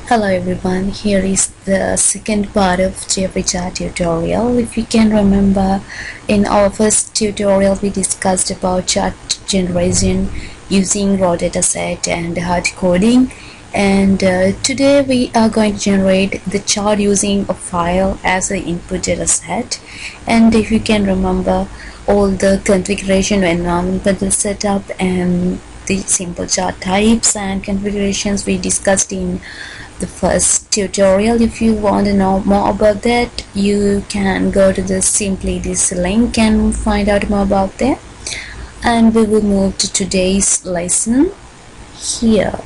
Hello everyone, here is the second part of JFreeChart tutorial. If you can remember, in our first tutorial we discussed about chart generation using raw dataset and hard coding, and today we are going to generate the chart using a file as an input dataset. And if you can remember, all the configuration, environmental setup, and the simple chart types and configurations we discussed in the first tutorial. If you want to know more about that, you can go to this link and find out more about that. And we will move to today's lesson here.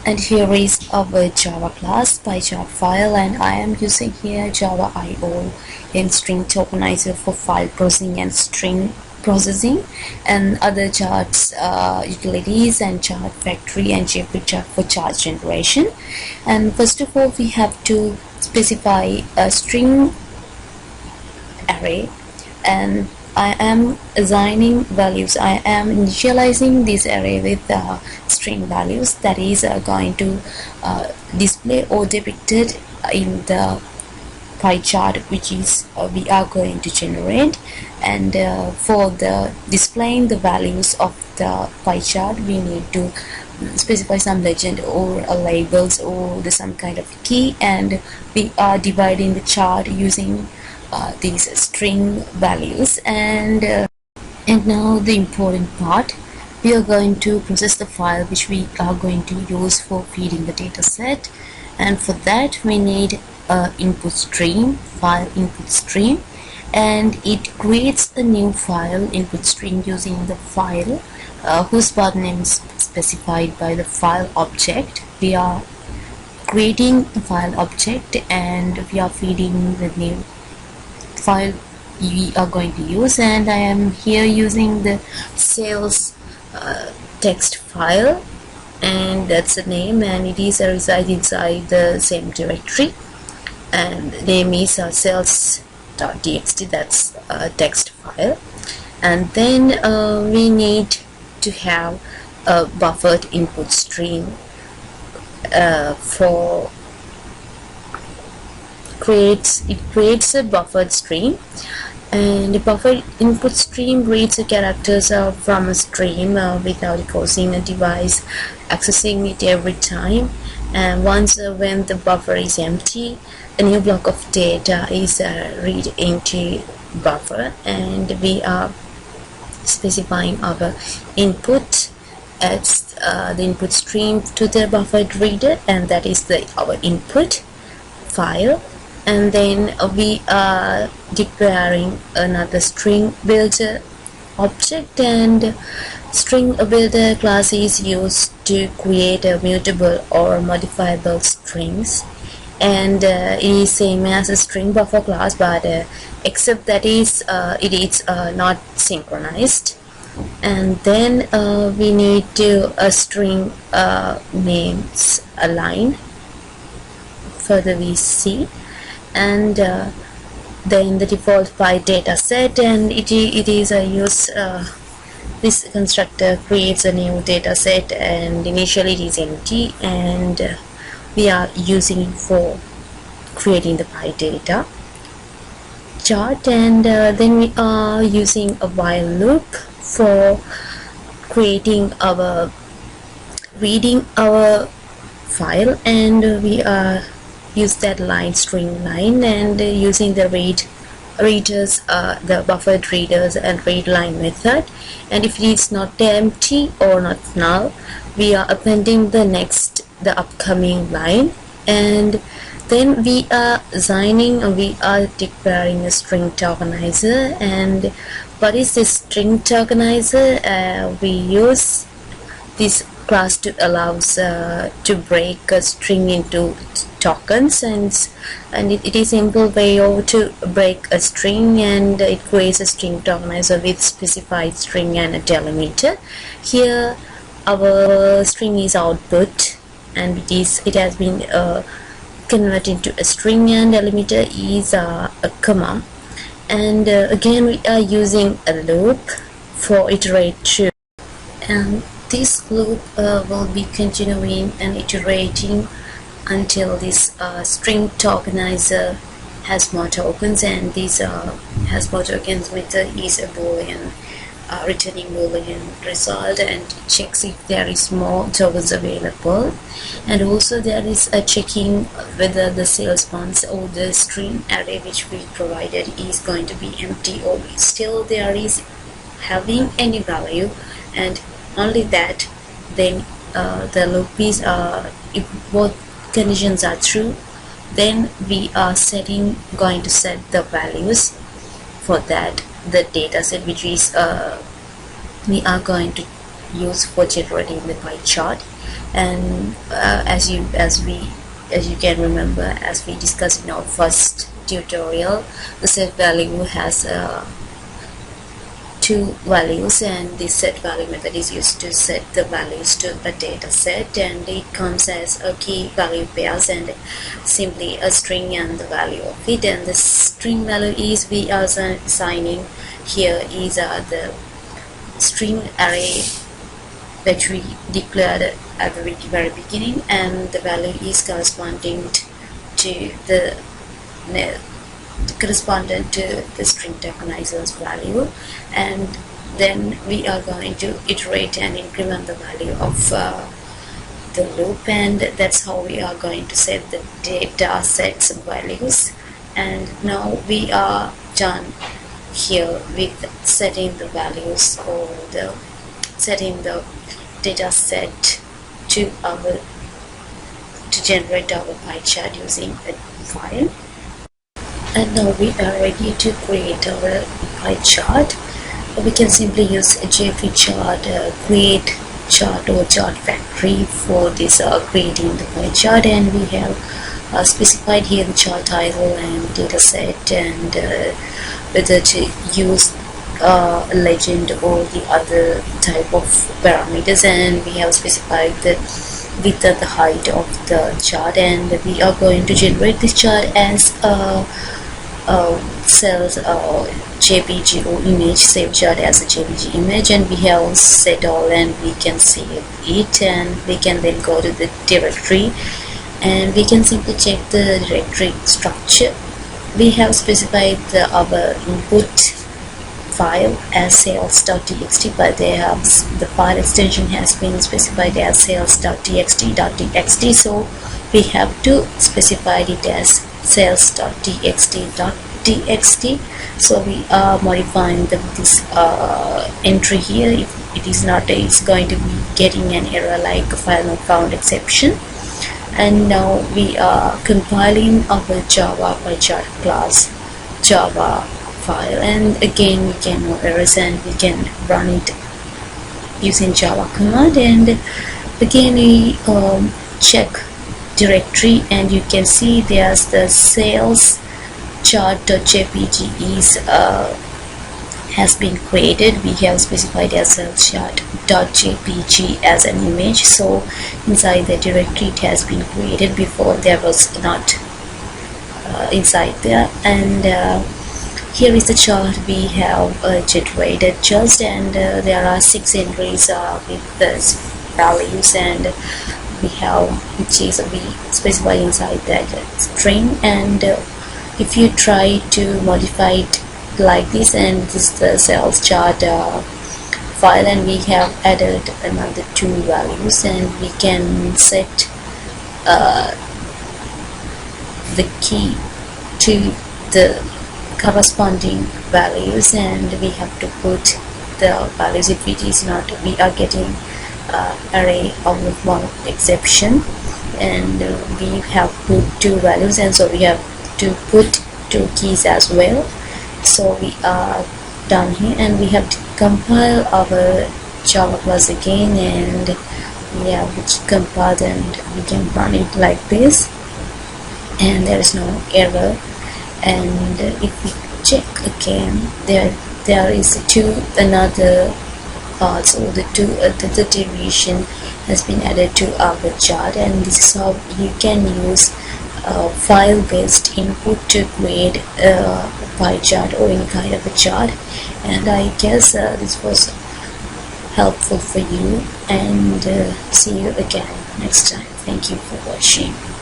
And here is our Java class by chart file, and I am using here Java IO and string tokenizer for file processing and string processing, and other charts utilities and chart factory and JFreeChart for chart generation. And first of all, we have to specify a string array, and I am assigning values. I am initializing this array with string values that is going to display or depicted in the pie chart which is we are going to generate. And for the displaying the values of the pie chart, we need to specify some legend or labels or some kind of key, and we are dividing the chart using these string values. And now the important part, we are going to process the file which we are going to use for feeding the data set. And for that we need input stream, file input stream, and it creates a new file input stream using the file whose path name is specified by the file object. We are creating a file object and we are feeding the new file we are going to use. And I am here using the sales text file, and that's the name, and it is reside inside the same directory, and the name is sales.txt. that's a text file. And then we need to have a buffered input stream for it creates a buffered stream, and the buffered input stream reads the characters from a stream without causing a device accessing it every time. And once when the buffer is empty, a new block of data is read into buffer, and we are specifying our input as the input stream to the buffered reader, and that is our input file. And then we are declaring another string builder object, and string builder class is used to create a mutable or modifiable strings, and it is same as a string buffer class, but except that it is not synchronized. And then we need to string names align. Further we see, and then the default pie data set, and it is a use this constructor creates a new data set, and initially it is empty, and we are using it for creating the pie data chart. And then we are using a while loop for reading our file, and we are use that string line, and using the readers, the buffered readers and read line method. And if it is not empty or not null, we are appending the upcoming line. And then we are declaring a string tokenizer. And what is this string tokenizer? We use this class to allows to break a string into tokens, and it is simple way to break a string, and it creates a string tokenizer with specified string and a delimiter. Here our string is output, and it has been converted into a string, and delimiter is a comma. And again we are using a loop for iterate to, and this loop will be continuing and iterating until this string tokenizer has more tokens, and these has more tokens method is a boolean returning boolean result and checks if there is more tokens available. And also there is a checking whether the sales bonds or the string array which we provided is going to be empty or still there is having any value, and only that then the loop is if both conditions are true, then we are going to set the values for that the data set which is we are going to use for generating the pie chart. And as you can remember, as we discussed in our first tutorial, the set value has two values, and the set value method is used to set the values to a data set, and it comes as a key value pairs and simply a string and the value of it. And the string value is we are assigning here is the string array which we declared at the very beginning, and the value is corresponding to the string tokenizer's value. And then we are going to iterate and increment the value of the loop, and that's how we are going to set the data sets values. And now we are done here with setting the values or setting the data set to generate our pie chart using a file. And now we are ready to create our pie chart. We can simply use a JFreeChart create chart or chart factory for this creating the pie chart, and we have specified here the chart title and data set, and whether to use a legend or the other type of parameters, and we have specified the width and the height of the chart. And we are going to generate this chart as a cells JPG or image, save chart as a JPG image, and we have set all, and we can save it, and we can then go to the directory, and we can simply check the directory structure. We have specified our input file as sales.txt, but the file extension has been specified as sales.txt.txt, so we have to specify it as sales.txt.txt. So we are modifying this entry here. If it is not, it's going to be getting an error like file not found exception. And now we are compiling our Java pie chart class Java file, and again we can no errors, and we can run it using Java command. And again we check directory, and you can see there's the sales chart.jpg is has been created. We have specified as sales chart.jpg as an image, so inside the directory it has been created. Before there was not inside there. And here is the chart we have generated just, and there are 6 entries with the values, and we have which is we specify inside that string. And if you try to modify it like this, and this is the sales chart file, and we have added another 2 values, and we can set the key to the corresponding values, and we have to put the values. If it is not, we are getting array of one exception, and we have put 2 values, and so we have to put 2 keys as well. So we are done here, and we have to compile our Java class again, and we have compiled, and we can run it like this, and there is no error. And if we check again, there is another parts, or the deviation has been added to our chart, and this is how you can use file-based input to create a pie chart or any kind of a chart. And I guess this was helpful for you, and see you again next time. Thank you for watching.